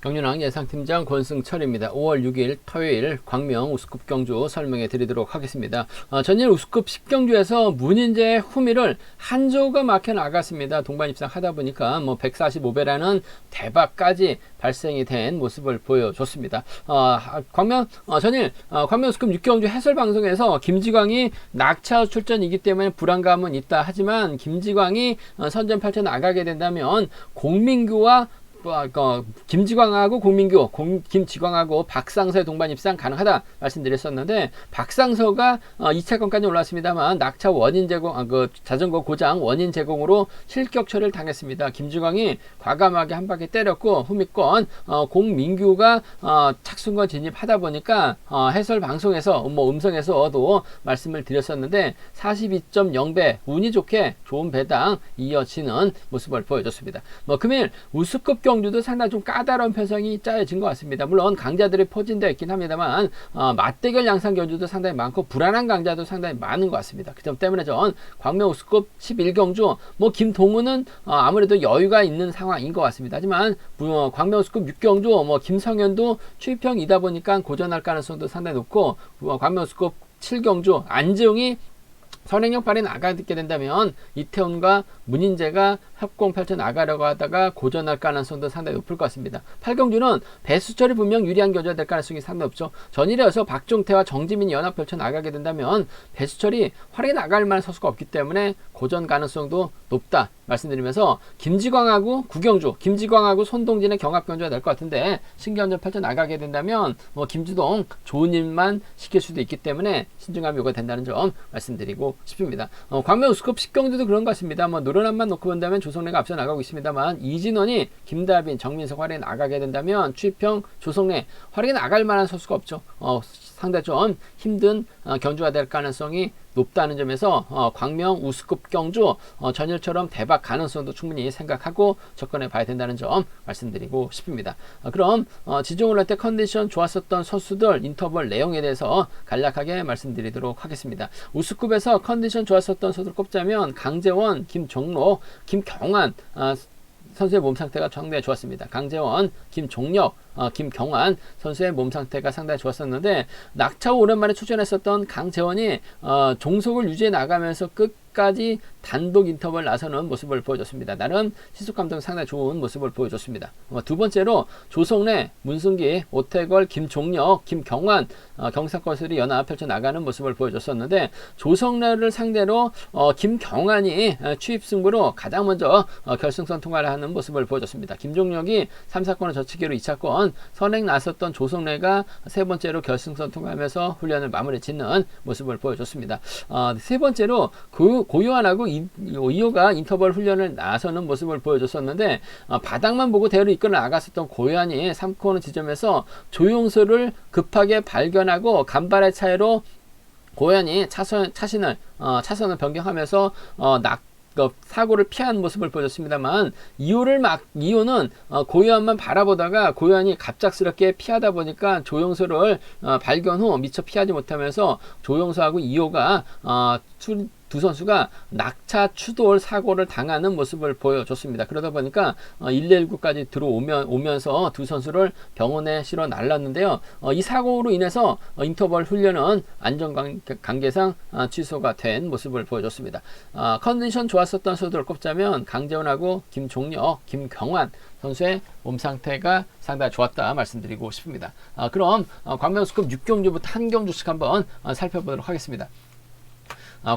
경륜왕 예상팀장 권승철입니다. 5월 6일 토요일 광명 우스컵 경주 설명해 드리도록 하겠습니다. 전일 우스컵 10경주에서 문인재 후미를 한 조가 막혀 나갔습니다. 동반 입상하다 보니까 145배라는 대박까지 발생이 된 모습을 보여줬습니다. 전일 광명 우스컵 6경주 해설 방송에서 김지광이 낙차 출전이기 때문에 불안감은 있다 하지만 김지광이 선전 펼쳐 나가게 된다면 공민규와 김지광하고 공민규, 김지광하고 박상서의 동반 입상 가능하다 말씀드렸었는데, 박상서가 2차권까지 올랐습니다만 낙차 원인 제공, 자전거 고장 원인 제공으로 실격 처리를 당했습니다. 김지광이 과감하게 한 바퀴 때렸고, 후미권 공민규가 착순권 진입하다 보니까 해설 방송에서 음성에서도 말씀을 드렸었는데 42.0배 운이 좋게 좋은 배당 이어지는 모습을 보여줬습니다. 금일 우스컵 경주도 상당히 좀 까다로운 편성이 짜여진 것 같습니다. 물론 강자들이 포진되어 있긴 합니다만 맞대결 양상 경주도 상당히 많고 불안한 강자도 상당히 많은 것 같습니다. 그 점 때문에 전 광명 우스컵 11경주 김동우는 아무래도 여유가 있는 상황인 것 같습니다. 하지만 광명 우스컵 6경주 김성현도 추입형이다 보니까 고전할 가능성도 상당히 높고, 광명 우스컵 7경주 안재웅이 선행력 발휘 나가게 된다면 이태훈과 문인재가 협공 펼쳐 나가려고 하다가 고전할 가능성도 상당히 높을 것 같습니다. 8경주는 배수철이 분명 유리한 경주가 될 가능성이 상당히 높죠. 전일에서 박종태와 정지민이 연합 펼쳐 나가게 된다면 배수철이 활약이 나갈 만한 선수가 없기 때문에 고전 가능성도 높다 말씀드리면서, 김지광하고 구경주, 김지광하고 손동진의 경합 경주가 될 것 같은데 신경전 펼쳐 나가게 된다면 김주동 좋은 일만 시킬 수도 있기 때문에 신중함이 요구된다는 점 말씀드리고 싶습니다. 광명 우스컵 10경주도 그런 것 같습니다. 노련함만 놓고 본다면 조성래가 앞서 나가고 있습니다만 이진원이 김다빈, 정민석 활약이 나가게 된다면 추입형 조성래 활약이 나갈 만한 선수가 없죠. 상당히 좀 힘든 경주가 될 가능성이 높다는 점에서 광명 우스컵 경주 전일처럼 대박 가능성도 충분히 생각하고 접근해 봐야 된다는 점 말씀드리고 싶습니다. 그럼 지종을 할 때 컨디션 좋았었던 선수들 인터벌 내용에 대해서 간략하게 말씀드리도록 하겠습니다. 우스컵에서 컨디션 좋았었던 선수를 꼽자면 강재원, 김종록, 김경환 선수의 몸 상태가 상당히 좋았습니다. 강재원, 김종력, 김경환 선수의 몸 상태가 상당히 좋았었는데, 낙차 후 오랜만에 출전했었던 강재원이 종속을 유지해 나가면서 끝까지 단독 인터벌 나서는 모습을 보여줬습니다. 나름 시속 감독 상당히 좋은 모습을 보여줬습니다. 두 번째로 조성래, 문승기, 오태걸, 김종력, 김경환 경상권들이 연합 펼쳐 나가는 모습을 보여줬었는데, 조성래를 상대로 김경환이 추입 승부로 가장 먼저 결승선 통과를 하는 모습을 보여줬습니다. 김종력이 3, 4권을 저치기로 2차권 선행 나섰던 조성래가 세 번째로 결승선 통과하면서 훈련을 마무리 짓는 모습을 보여줬습니다. 세 번째로 고요한하고 이호가 인터벌 훈련을 나서는 모습을 보여줬었는데, 바닥만 보고 대로 이끌어 나갔었던 고요한이 3코너 지점에서 조용수를 급하게 발견하고 간발의 차이로 고요한이 차선을 변경하면서 사고를 피한 모습을 보여줬습니다만, 이호는 고요한만 바라보다가 고요한이 갑작스럽게 피하다 보니까 조용수를 발견 후 미처 피하지 못하면서 조용수하고 이호가 두 선수가 낙차 추돌 사고를 당하는 모습을 보여줬습니다. 그러다 보니까 119까지 들어오면서 두 선수를 병원에 실어 날랐는데요. 이 사고로 인해서 인터벌 훈련은 안전관계상 취소가 된 모습을 보여줬습니다. 컨디션 좋았었던 선수들을 꼽자면 강재원하고 김종력, 김경환 선수의 몸 상태가 상당히 좋았다 말씀드리고 싶습니다. 그럼 광명 우스컵 6경주부터 한 경주씩 한번 살펴보도록 하겠습니다.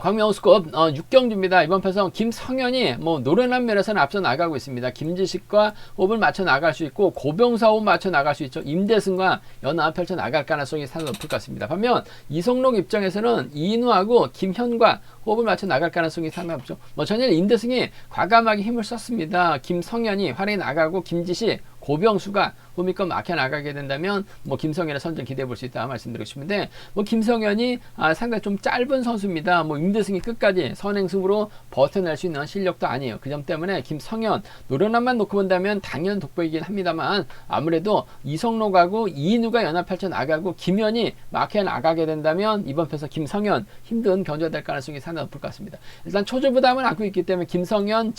광명 우스컵 6경주입니다. 이번 편성 김성현이 노련한 면에서는 앞서 나가고 있습니다. 김지식과 호흡을 맞춰 나갈 수 있고, 고병사 호흡 맞춰 나갈 수 있죠. 임대승과 연합 펼쳐 나갈 가능성이 상당히 높을 것 같습니다. 반면 이성록 입장에서는 이인우하고 김현과 호흡을 맞춰 나갈 가능성이 상당히 없죠. 전일 임대승이 과감하게 힘을 썼습니다. 김성현이 활약이 나가고 김지식, 고병수가 호흡권 막혀 나가게 된다면 김성현의 선전 기대해 볼 수 있다 말씀드리고 싶은데, 김성현이 상당히 좀 짧은 선수입니다. 임대승이 끝까지 선행승으로 버텨낼 수 있는 실력도 아니에요. 그 점 때문에 김성현 노련함만 놓고 본다면 당연 돋보이긴 합니다만, 아무래도 이성록하고 이인우가 연합 펼쳐 나가고 김현이 막혀 나가게 된다면 이번 편에서 김성현 힘든 경주가 될 가능성이 상당히 높을 것 같습니다. 일단 초조부담을 안고 있기 때문에 김성현,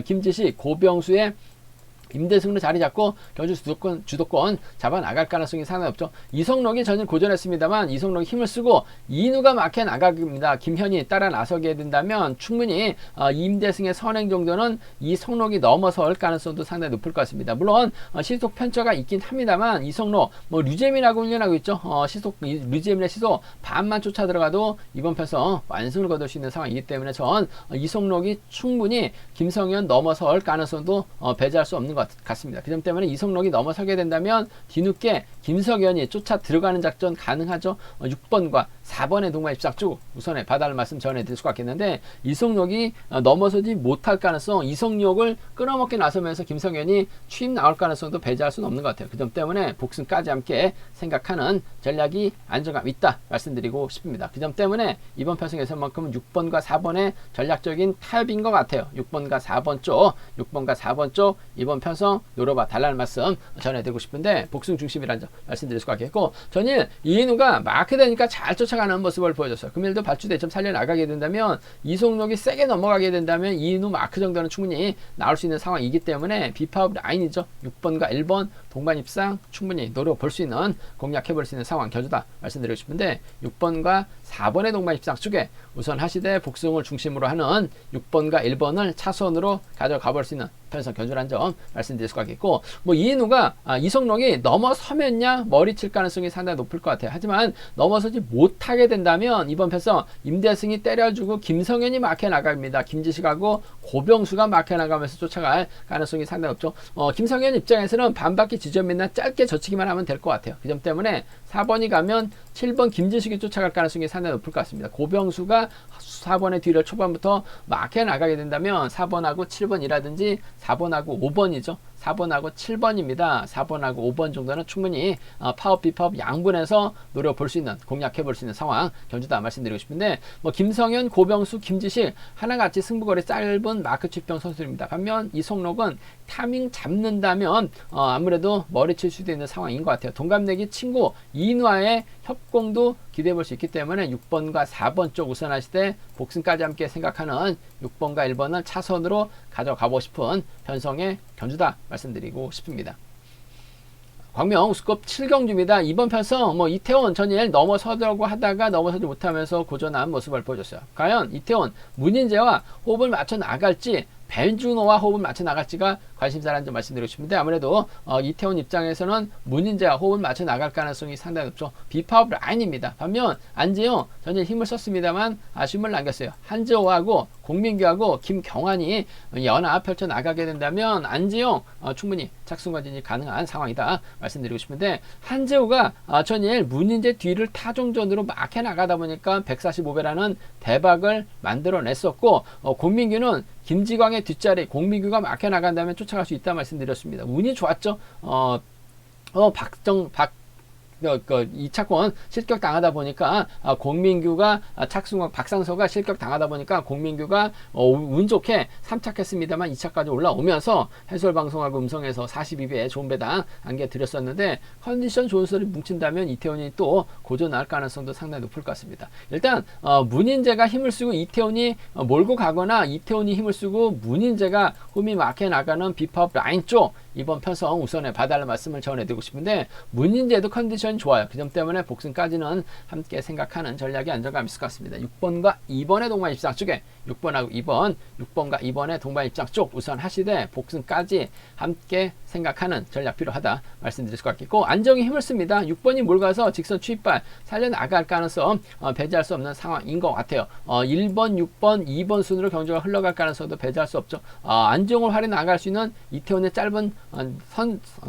김지식, 고병수의 임대승으로 자리 잡고 경주 주도권 잡아 나갈 가능성이 상당히 높죠. 이성록이 전일 고전했습니다만 이성록이 힘을 쓰고 이인우가 막혀 나가기입니다. 김현이 따라 나서게 된다면 충분히 임대승의 선행 정도는 이성록이 넘어설 가능성도 상당히 높을 것 같습니다. 물론 시속 편차가 있긴 합니다만 이성록 류재민하고 훈련하고 있죠. 류재민의 시속 반만 쫓아 들어가도 이번 편성 완승을 거둘 수 있는 상황이기 때문에 전 이성록이 충분히 김성현 넘어설 가능성도 배제할 수 없는 것 같습니다. 그 점 때문에 이성록이 넘어서게 된다면 뒤늦게 김석현이 쫓아 들어가는 작전 가능하죠. 6번과 4번의 동반 입삭 쪽 우선에 봐달라는 말씀 전해드릴 수가 있겠는데 이성록이 넘어서지 못할 가능성, 이성록을 끊어먹게 나서면서 김성현이 취임 나올 가능성도 배제할 수는 없는 것 같아요. 그 점 때문에 복승까지 함께 생각하는 전략이 안정감 있다 말씀드리고 싶습니다. 그 점 때문에 이번 편성에서만큼은 6번과 4번의 전략적인 타협인 것 같아요. 6번과 4번 쪽 이번 편성 노려봐 달라는 말씀 전해드리고 싶은데 복승 중심이라는 점 말씀드릴 수가 있겠고 전일 이인우가 마크되니까 잘 쫓아가는 모습을 보여줬어요. 금일도 발주대 좀 살려나가게 된다면 이성록이 세게 넘어가게 된다면 이인우 마크 정도는 충분히 나올 수 있는 상황이기 때문에 비파업 라인이죠. 6번과 1번 동반 입상 충분히 노려볼 수 있는 공략해볼 수 있는 상황 견주다 말씀드리고 싶은데 6번과 4번의 동반 입상 쪽에 우선 하시되 복승을 중심으로 하는 6번과 1번을 차선으로 가져가 볼 수 있는 편성 견주란 점 말씀드릴 수가 있겠고 이인우가 이성록이 넘어서면야 머리칠 가능성이 상당히 높을 것 같아요. 하지만 넘어서지 못하게 된다면 이번 편성 임대승이 때려주고 김성현이 막혀 나갑니다. 김지식하고 고병수가 막혀 나가면서 쫓아갈 가능성이 상당히 높죠. 김성현 입장에서는 반바퀴 지점이나 짧게 젖히기만 하면 될 것 같아요. 그 점 때문에 4번이 가면 7번 김지식이 쫓아갈 가능성이 상당히 높을 것 같습니다. 고병수가 4번의 뒤를 초반부터 막혀 나가게 된다면 4번하고 7번이라든지 4번하고 5번이죠. 4번하고 7번입니다. 4번하고 5번 정도는 충분히 파업, 비파업 양분해서 노려볼 수 있는, 공략해볼 수 있는 상황 견주다 말씀드리고 싶은데 김성현, 고병수, 김지식 하나같이 승부거리 짧은 마크 취평 선수입니다. 반면 이성록은 타밍 잡는다면 아무래도 머리칠 수도 있는 상황인 것 같아요. 동갑내기 친구 이인우와의 협공도 기대해볼 수 있기 때문에 6번과 4번 쪽 우선 하시되 복승까지 함께 생각하는 6번과 1번을 차선으로 가져가고 싶은 편성의 견주다 말씀드리고 싶습니다. 광명 우스컵 7경주입니다. 이번 편성 이태원 전일 넘어서려고 하다가 넘어서지 못하면서 고전한 모습을 보여줬어요. 과연 이태원 문인재와 호흡을 맞춰 나갈지 벤주노와 호흡을 맞춰 나갈지가 관심사라는 점 말씀드리고 싶은데 아무래도 이태원 입장에서는 문인재와 호흡을 맞춰 나갈 가능성이 상당히 높죠. 비파업 라인입니다. 반면 안재영 전일 힘을 썼습니다만 아쉬움을 남겼어요. 한재호하고 공민규하고 김경환이 연합 펼쳐 나가게 된다면 안재영 충분히 착승과진이 가능한 상황이다 말씀드리고 싶은데 한재호가 전일 문인재 뒤를 타종전으로 막혀 나가다 보니까 145배라는 대박을 만들어냈었고 공민규는 김지광의 뒷자리 공민규가 막혀 나간다면 쫓아갈 수 있다 말씀드렸습니다. 운이 좋았죠. 2차권 실격 당하다 보니까 공민규가 착승과 박상서가 실격 당하다 보니까 공민규가 운 좋게 3착했습니다만 2차까지 올라오면서 해설방송하고 음성에서 42배 좋은 배당 안겨드렸었는데 컨디션 좋은 소리 뭉친다면 이태원이 또 고전할 가능성도 상당히 높을 것 같습니다. 일단 문인재가 힘을 쓰고 이태원이 몰고 가거나 이태원이 힘을 쓰고 문인재가 홈이 막혀 나가는 비파업 라인 쪽 이번 편성 우선에 봐달라는 말씀을 전해드리고 싶은데 문인재도 컨디션 좋아요. 그 점 때문에 복승까지는 함께 생각하는 전략이 안정감 있을 것 같습니다. 6번과 2번의 동반 입장 쪽에 6번하고 2번, 6번과 2번의 동반 입장 쪽 우선 하시되 복승까지 함께 생각하는 전략 필요하다 말씀드릴 것 같겠고 안정이 힘을 씁니다. 6번이 몰가서 직선 추입발 살려나갈 가능성 배제할 수 없는 상황인 것 같아요. 1번, 6번, 2번 순으로 경주가 흘러갈 가능성도 배제할 수 없죠. 안정을 활용 나갈 수 있는 이태원의 짧은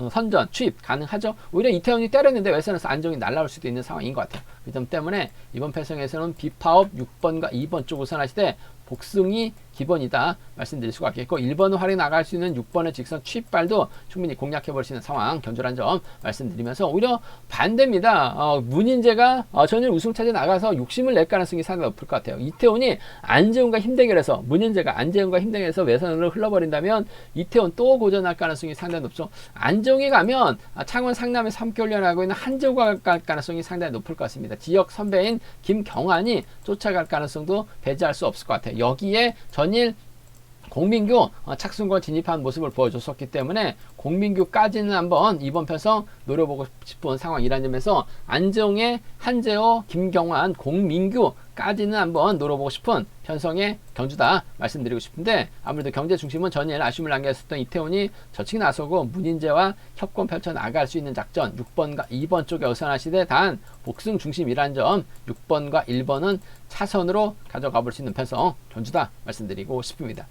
선전 추입 가능하죠. 오히려 이태원이 때렸는데 외선에서 안정이 날라올 수도 있는 상황인 것 같아요. 그 점 때문에 이번 편성에서는 비파업 6번과 2번 쪽 우선하시되 복승이 기본이다 말씀드릴 수가 있겠고 1번을 활용 나갈 수 있는 6번의 직선 취입발도 충분히 공략해볼 수 있는 상황 견주란 점 말씀드리면서 오히려 반대입니다. 문인재가 전일 우승차지에 나가서 욕심을 낼 가능성이 상당히 높을 것 같아요. 이태원이 안재훈과 힘대결해서 문인재가 안재훈과 힘대결해서 외선으로 흘러버린다면 이태원 또 고전할 가능성이 상당히 높죠. 안정이 가면 창원 상남에서 함께 훈련하고 있는 한재호가 갈 가능성이 상당히 높을 것 같습니다. 지역 선배인 김경환이 쫓아갈 가능성도 배제할 수 없을 것 같아요. 여기에 전일 공민규 착승권 진입한 모습을 보여줬었기 때문에 공민규까지는 한번 이번 편성 노려보고 싶은 상황이라는 점에서 안정의 한재호, 김경환, 공민규까지는 한번 노려보고 싶은 편성의 경주다 말씀드리고 싶은데, 아무래도 경제 중심은 전일 아쉬움을 남겼었던 이태원이 저측 나서고 문인재와 협권 펼쳐 나갈 수 있는 작전 6번과 2번 쪽에 어선하시되 단 복승 중심이란 점 6번과 1번은 차선으로 가져가 볼 수 있는 편성 경주다 말씀드리고 싶습니다.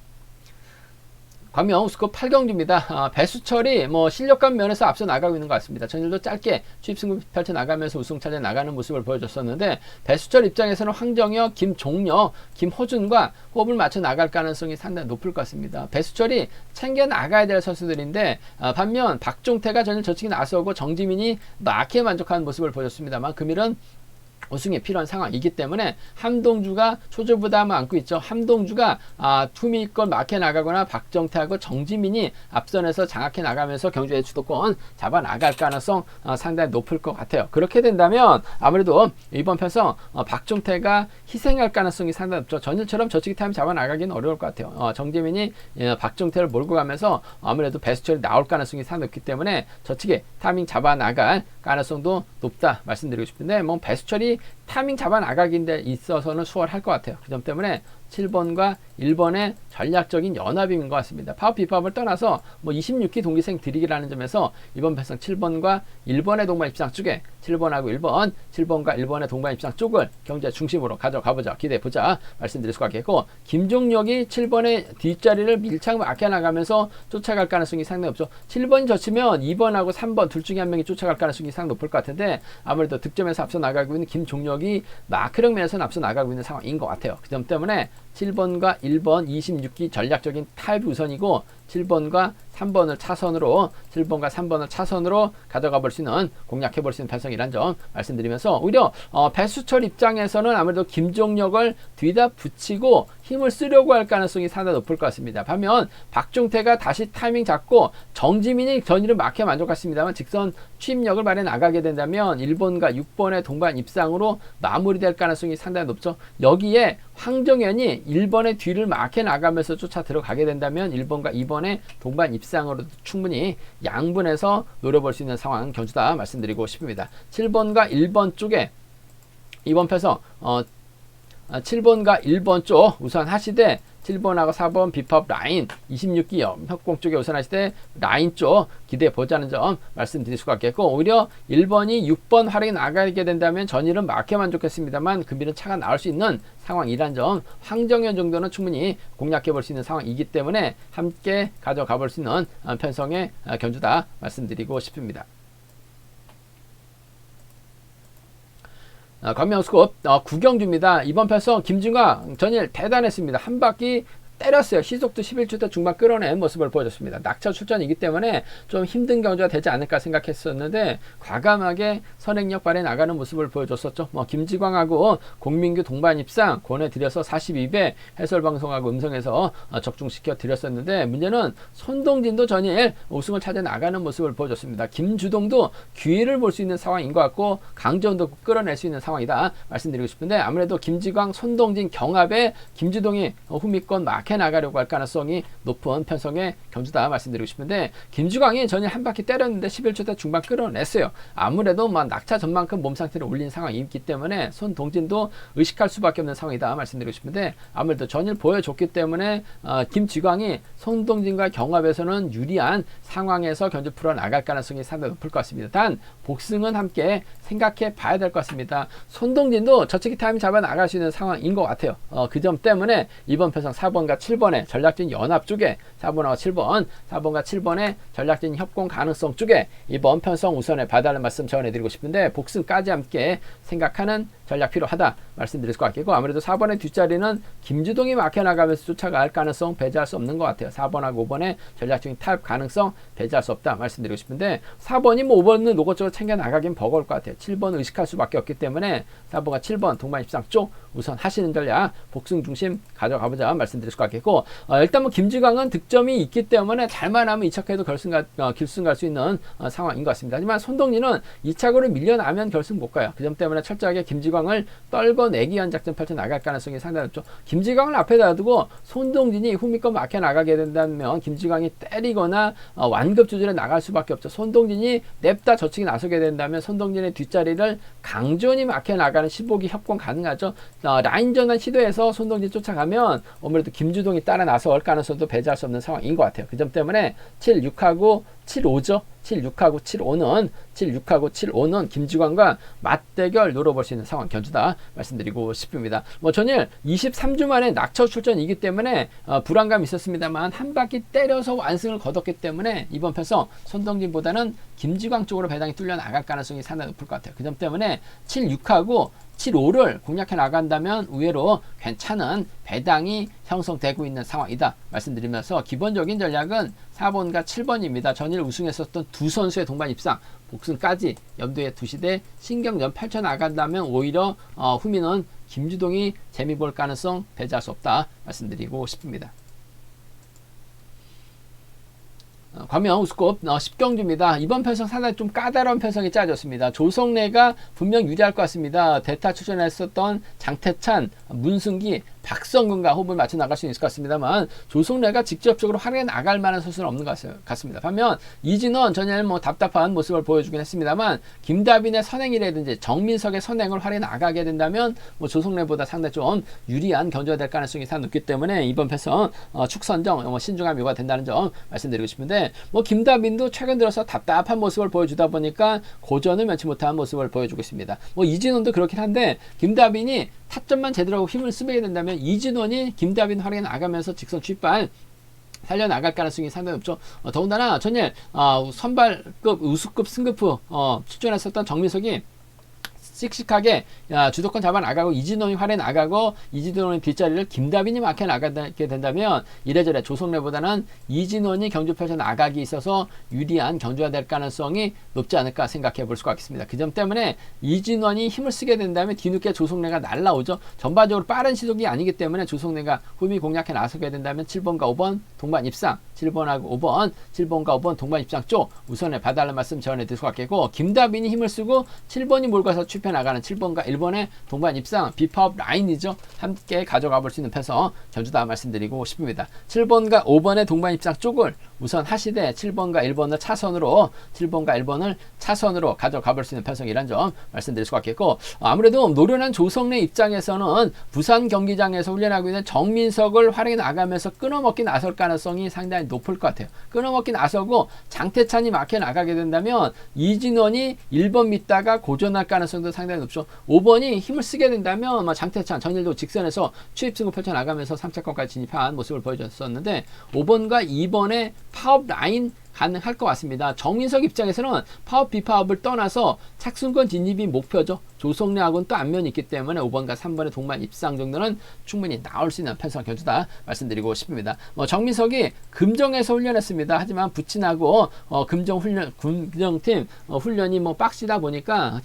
광명 우스컵 8경주입니다. 배수철이 실력감 면에서 앞서 나가고 있는 것 같습니다. 전일도 짧게 추입승부 펼쳐 나가면서 우승 차지해 나가는 모습을 보여줬었는데, 배수철 입장에서는 황정혁, 김종혁, 김호준과 호흡을 맞춰 나갈 가능성이 상당히 높을 것 같습니다. 배수철이 챙겨 나가야 될 선수들인데, 반면 박종태가 전일 저측에 나서고 정지민이 막히게 만족하는 모습을 보여줬습니다만 금일은 우승에 필요한 상황이기 때문에 함동주가 초조부담을 안고 있죠. 함동주가 투미권 막혀 나가거나 박정태하고 정지민이 앞선에서 장악해 나가면서 경주의 주도권 잡아 나갈 가능성 상당히 높을 것 같아요. 그렇게 된다면 아무래도 이번 편성 박정태가 희생할 가능성이 상당히 높죠. 전일처럼 저측 타임 잡아 나가기는 어려울 것 같아요. 정지민이 박정태를 몰고 가면서 아무래도 배수철이 나올 가능성이 상당히 높기 때문에 저측에 타이밍 잡아 나갈 가능성도 높다 말씀드리고 싶은데, 배수철이 타이밍 잡아 나가기인데 있어서는 수월할 것 같아요. 그 점 때문에 7번과 1번의 전략적인 연합인 것 같습니다. 파업 비파업을 떠나서 26기 동기생 들이기라는 점에서 이번 편성 7번과 1번의 동반 입상 쪽에 7번하고 1번, 7번과 1번의 동반 입상 쪽을 경제 중심으로 가져가보자, 기대해보자 말씀드릴 수가 있겠고, 김종혁이 7번의 뒷자리를 밀착 막혀 나가면서 쫓아갈 가능성이 상당히 없죠. 7번이 젖히면 2번하고 3번 둘 중에 한 명이 쫓아갈 가능성이 상당히 높을 것 같은데, 아무래도 득점에서 앞서 나가고 있는 김종혁이 마크력 면에서는 앞서 나가고 있는 상황인 것 같아요. 그 점 때문에 7번과 1번 26기 전략적인 타입 우선이고, 7번과 3번을 차선으로 7번과 3번을 차선으로 가져가 볼 수 있는, 공략해 볼 수 있는 편성이란 점 말씀드리면서, 오히려 배수철 입장에서는 아무래도 김종혁을 뒤다 붙이고 힘을 쓰려고 할 가능성이 상당히 높을 것 같습니다. 반면 박종태가 다시 타이밍 잡고 정지민이 전일은 막혀 만족했습니다만 직선 추입력을 발휘해 나가게 된다면 1번과 6번의 동반 입상으로 마무리될 가능성이 상당히 높죠. 여기에 황정현이 1번의 뒤를 막혀 나가면서 쫓아 들어가게 된다면 1번과 2번의 동반 입상으로도 충분히 양분해서 노려볼 수 있는 상황 경주다 말씀드리고 싶습니다. 7번과 1번 쪽에 이번 편성 7번과 1번 쪽 우선 하시되, 7번하고 4번 비팝 라인 26기 협공 쪽에 우선 하시되 라인 쪽 기대해 보자는 점 말씀드릴 수가 있겠고, 오히려 1번이 6번 활약이 나가게 된다면 전일은 막혀 만족했습니다만 금일은 차가 나올 수 있는 상황이란 점, 황정현 정도는 충분히 공략해 볼 수 있는 상황이기 때문에 함께 가져가 볼 수 있는 편성의 경주다 말씀드리고 싶습니다. 광명우스컵 9경주입니다. 이번 편성 김중광 전일 대단했습니다. 한 바퀴 때렸어요. 시속도 11주대 중반 끌어낸 모습을 보여줬습니다. 낙차 출전이기 때문에 좀 힘든 경주가 되지 않을까 생각했었는데 과감하게 선행력 발휘해 나가는 모습을 보여줬었죠. 김지광하고 공민규 동반 입상 권해드려서 42배 해설방송하고 음성에서 적중시켜 드렸었는데, 문제는 손동진도 전일 우승을 찾아 나가는 모습을 보여줬습니다. 김주동도 기회를 볼 수 있는 상황인 것 같고 강전도 끌어낼 수 있는 상황이다 말씀드리고 싶은데, 아무래도 김지광, 손동진 경합에 김주동이 후미권 막혀 나가려고 할 가능성이 높은 편성의 경주다 말씀드리고 싶은데, 김주광이 전일 한 바퀴 때렸는데 11초대 중반 끌어냈어요. 아무래도 낙차 전만큼 몸 상태를 올린 상황이 있기 때문에 손동진도 의식할 수밖에 없는 상황이다 말씀드리고 싶은데, 아무래도 전일 보여줬기 때문에 김지광이 손동진과 경합에서는 유리한 상황에서 경주 풀어 나갈 가능성이 상당히 높을 것 같습니다. 단 복승은 함께 생각해 봐야 될 것 같습니다. 손동진도 저측이 타임 잡아 나갈 수 있는 상황인 것 같아요. 그 점 때문에 이번 편성 4번과 7번의 전략적인 연합 쪽에 4번하고 7번, 4번과 7번의 전략적인 협공 가능성 쪽에 이번 편성 우선에 봐달라는 말씀 전해드리고 싶은데, 복승까지 함께 생각하는 전략 필요하다 말씀드릴 것 같고, 아무래도 4번의 뒷자리는 김주동이 막혀나가면서 쫓아갈 가능성 배제할 수 없는 것 같아요. 4번하고 5번의 전략적인 타협 가능성 배제할 수 없다 말씀드리고 싶은데, 4번이 5번은 노골적으로 챙겨 나가긴 버거울 것 같아요. 7번 의식할 수밖에 없기 때문에 4번과 7번 동반 입상 쪽 우선 하시는 전략 복승 중심 가져가보자 말씀드릴 수 있겠고, 일단 뭐 김지광은 득점이 있기 때문에 잘만 하면 2차까지도 결승 갈 수 있는 상황인 것 같습니다. 하지만 손동진은 2차고를 밀려나면 결승 못 가요. 그 점 때문에 철저하게 김지광을 떨궈내기 위한 작전 펼쳐 나갈 가능성이 상당히 높죠. 김지광을 앞에다 두고 손동진이 후미권 막혀 나가게 된다면 김지광이 때리거나 완급 조절에 나갈 수밖에 없죠. 손동진이 냅다 저측에 나서게 된다면 손동진의 뒷자리를 강준이 막혀 나가는 15기 협공 가능하죠. 라인 전환 시도에서 손동진 쫓아가면 아무래도 김주동이 따라 나설 가능성도 배제할 수 없는 상황인 것 같아요. 그 점 때문에 7, 6하고 7, 5죠. 7, 6하고 7, 5는 김지광과 맞대결 노려볼 수 있는 상황 견주다 말씀드리고 싶습니다. 뭐 전일 23주 만에 낙차 출전이기 때문에 불안감이 있었습니다만 한 바퀴 때려서 완승을 거뒀기 때문에 이번 편성 손동진보다는 김지광 쪽으로 배당이 뚫려 나갈 가능성이 상당히 높을 것 같아요. 그 점 때문에 7, 6하고 7, 5를 공략해 나간다면 의외로 괜찮은 배당이 형성되고 있는 상황이다 말씀드리면서, 기본적인 전략은 4번과 7번입니다. 전일 우승했었던 두 선수의 동반 입상, 복승까지 염두에 두시되 신경전 펼쳐 나간다면 오히려 후미는 김주동이 재미 볼 가능성 배제할 수 없다 말씀드리고 싶습니다. 광명 우스컵 10경주입니다. 이번 편성 상당히 좀 까다로운 편성이 짜졌습니다. 조성래가 분명 유리할 것 같습니다. 대타 출전했었던 장태찬, 문승기, 박성근과 호흡을 맞춰 나갈 수 있을 것 같습니다만 조성래가 직접적으로 활약해 나갈 만한 선수는 없는 것 같습니다. 반면 이진원 전에는 뭐 답답한 모습을 보여주긴 했습니다만 김다빈의 선행이라든지 정민석의 선행을 활약해 나가게 된다면 뭐 조성래보다 상당히 좀 유리한 견주가 될 가능성이 상당히 높기 때문에 이번 편성 축선정 신중함이 요구된다는 점 말씀드리고 싶은데, 뭐 김다빈도 최근 들어서 답답한 모습을 보여주다 보니까 고전을 면치 못한 모습을 보여주고 있습니다. 뭐 이진원도 그렇긴 한데 김다빈이 타점만 제대로 하고 힘을 쓰게 된다면 이진원이 김다빈 활약해 나가면서 직선 뒷발 살려나갈 가능성이 상당히 높죠. 더군다나 전일 선발급 우수급 승급후 출전했었던 정민석이 씩씩하게 주도권 잡아 나가고 이진원이 활에 나가고 이진원의 뒷자리를 김다빈이 막혀 나가게 된다면 이래저래 조성래보다는 이진원이 경주 펼쳐 나가기 있어서 유리한 경주가 될 가능성이 높지 않을까 생각해 볼 수가 있습니다. 그 점 때문에 이진원이 힘을 쓰게 된다면 뒤늦게 조성래가 날라오죠. 전반적으로 빠른 시속이 아니기 때문에 조성래가 후미 공략해 나서게 된다면 7번과 5번 동반 입상, 7번과 5번 동반 입상 쪽 우선에 봐달라는 말씀 전해드릴 수가 있겠고, 김다빈이 힘을 쓰고 7번이 몰고서 출패 나가는 7번과 1번의 동반 입상 비파업 라인이죠. 함께 가져가 볼 수 있는 편성 견주다 말씀드리고 싶습니다. 7번과 5번의 동반 입상 쪽을 우선 하시되 7번과 1번을 차선으로 가져가 볼 수 있는 편성이란 점 말씀드릴 수가 있겠고, 아무래도 노련한 조성래 입장에서는 부산 경기장에서 훈련하고 있는 정민석을 활용해 나가면서 끊어먹기 나설 가능성이 상당히 높을 것 같아요. 끊어먹기 나서고 장태찬이 막혀 나가게 된다면 이진원이 1번 믿다가 고전할 가능성도 상당히 높죠. 5번이 힘을 쓰게 된다면 장태찬 전일도 직선에서 추입승을 펼쳐 나가면서 3차권까지 진입한 모습을 보여줬었는데 5번과 2번의 파업 라인 가능할 것 같습니다. 정민석 입장에서는 파업 비파업을 떠나서 착순권 진입이 목표죠. 조성래하고는 또 안면이 있기 때문에 5번과 3번의 동반 입상 정도는 충분히 나올 수 있는 편성 견주다 말씀드리고 싶습니다. 정민석이 금정에서 훈련했습니다. 하지만 부친하고 금정팀 훈련이 빡시다 보니까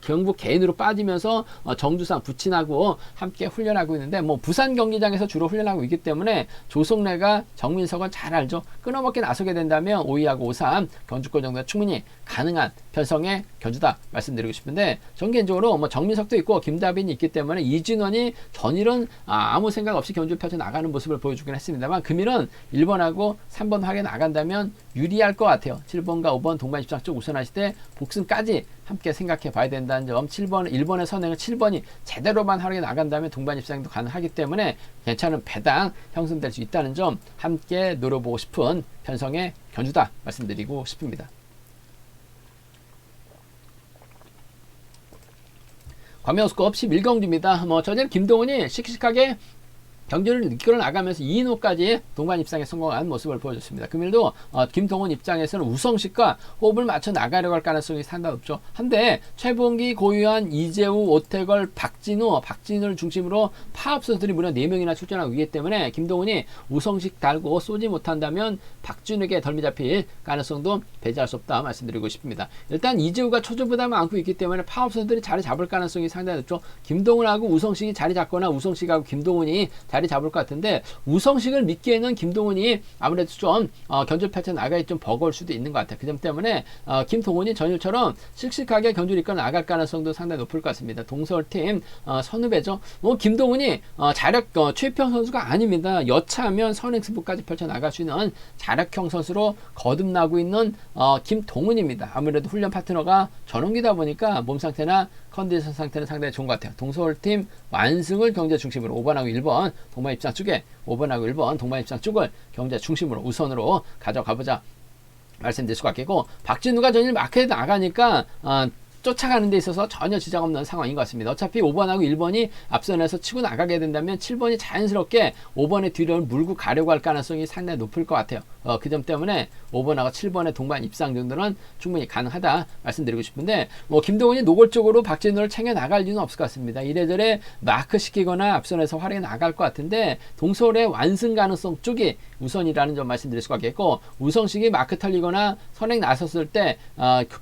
경북 개인으로 빠지면서 정주상 부친하고 함께 훈련하고 있는데 부산 경기장에서 주로 훈련하고 있기 때문에 조성래가 정민석은 잘 알죠. 끊어먹기 나서게 된다면 5-2하고 5-3 경주권 정도가 충분히 가능한 편성의 견주다 말씀드리고 싶은데, 전 개인적으로 정민석도 있고 김다빈이 있기 때문에 이진원이 전일은 아무 생각 없이 경주 펼쳐 나가는 모습을 보여주긴 했습니다만 금일은 1번하고 3번 하게 나간다면 유리할 것 같아요. 7번과 5번 동반 입장 쪽 우선하실 때 복승까지 함께 생각해 봐야 된다는 점, 1번의 선행을 7번이 제대로만 하게 나간다면 동반 입상도 가능하기 때문에 괜찮은 배당 형성될 수 있다는 점 함께 노려보고 싶은 편성의 견주다 말씀드리고 싶습니다. 광명우스컵 11경주입니다. 전일 김동훈이 씩씩하게 경주를 이끌어 나가면서 2인호까지 동반 입상에 성공한 모습을 보여줬습니다. 금일도 김동훈 입장에서는 우성식과 호흡을 맞춰 나가려고 할 가능성이 상당히 높죠. 한데 최봉기, 고유한, 이재우, 오태걸, 박진우를 중심으로 파업 선수들이 무려 4명이나 출전하고 있기 때문에 김동훈이 우성식 달고 쏘지 못한다면 박진우에게 덜미 잡힐 가능성도 배제할 수 없다 말씀드리고 싶습니다. 일단 이재우가 초조부담을 안고 있기 때문에 파업 선수들이 자리 잡을 가능성이 상당히 높죠. 김동훈하고 우성식이 자리 잡거나 우성식하고 김동훈이 자리 잡을 것 같은데 우성식을 믿기에는 김동훈이 아무래도 좀 견주를 펼쳐 나가기 좀 버거울 수도 있는 것 같아요. 그 점 때문에 김동훈이 전일처럼 씩씩하게 견주를 이끌어 나갈 가능성도 상당히 높을 것 같습니다. 동서울팀 선후배죠. 김동훈이 자력 최평 선수가 아닙니다. 여차하면 선행승부까지 펼쳐 나갈 수 있는 자력형 선수로 거듭나고 있는 김동훈입니다. 아무래도 훈련 파트너가 전원기다 보니까 몸 상태나 컨디션 상태는 상당히 좋은 것 같아요. 동서울팀 완승을 경제 중심으로 5번하고 1번 동반 입장 쪽에 5번하고 1번 동반 입장 쪽을 경제 중심으로 우선으로 가져가보자 말씀드릴 수가 있겠고, 박진우가 전일 마크에 나가니까 쫓아가는 데 있어서 전혀 지장 없는 상황인 것 같습니다. 어차피 5번하고 1번이 앞선에서 치고 나가게 된다면 7번이 자연스럽게 5번의 뒤를 물고 가려고 할 가능성이 상당히 높을 것 같아요. 그 점 때문에 5번하고 7번의 동반 입상 정도는 충분히 가능하다 말씀드리고 싶은데, 김동훈이 노골적으로 박진우를 챙겨 나갈 이유는 없을 것 같습니다. 이래저래 마크 시키거나 앞선에서 활약해 나갈 것 같은데 동서울의 완승 가능성 쪽이 우선이라는 점 말씀드릴 수가 있겠고, 우성식이 마크 털리거나 선행 나섰을 때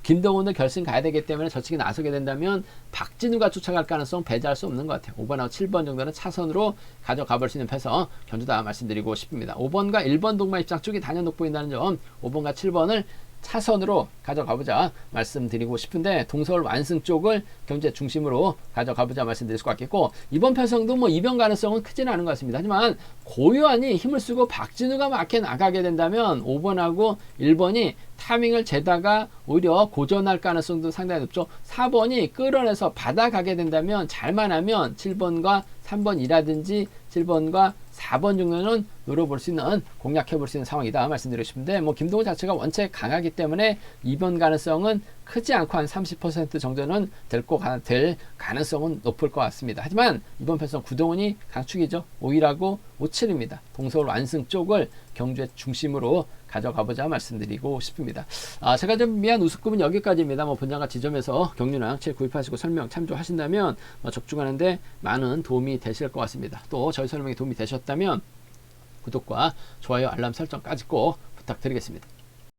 김동훈도 결승 가야 되기 때문에 저측에 나서게 된다면 박진우가 쫓아갈 가능성 배제할 수 없는 것 같아요. 5번하고 7번 정도는 차선으로 가져가 볼 수 있는 패서 견주다 말씀드리고 싶습니다. 5번과 1번 동반 입장 쪽이 단연 돋보인다는 점, 5번과 7번을 차선으로 가져가보자 말씀드리고 싶은데, 동서울 완승 쪽을 경제 중심으로 가져가보자 말씀드릴 수가 있겠고, 이번 편성도 이변 가능성은 크지는 않은 것 같습니다. 하지만 고유한이 힘을 쓰고 박진우가 막혀 나가게 된다면 5번하고 1번이 타밍을 재다가 오히려 고전할 가능성도 상당히 높죠. 4번이 끌어내서 받아가게 된다면 잘만 하면 7번과 3번이라든지 7번과 4번 정도는 노려볼 수 있는, 공략해볼 수 있는 상황이다 말씀드리고 싶은데, 김동훈 자체가 원체 강하기 때문에 이번 가능성은 크지 않고 한 30% 정도는 될 가능성은 높을 것 같습니다. 하지만 이번 편성 구동훈이 강축이죠. 5일하고 57입니다. 동서울 완승 쪽을 경주의 중심으로 가져가보자 말씀드리고 싶습니다. 제가 준비한 우습급은 여기까지입니다. 본장과 지점에서 경륜왕 책 구입하시고 설명 참조하신다면 적중하는데 많은 도움이 되실 것 같습니다. 또 저희 설명이 도움이 되셨다면 구독과 좋아요, 알람 설정까지 꼭 부탁드리겠습니다.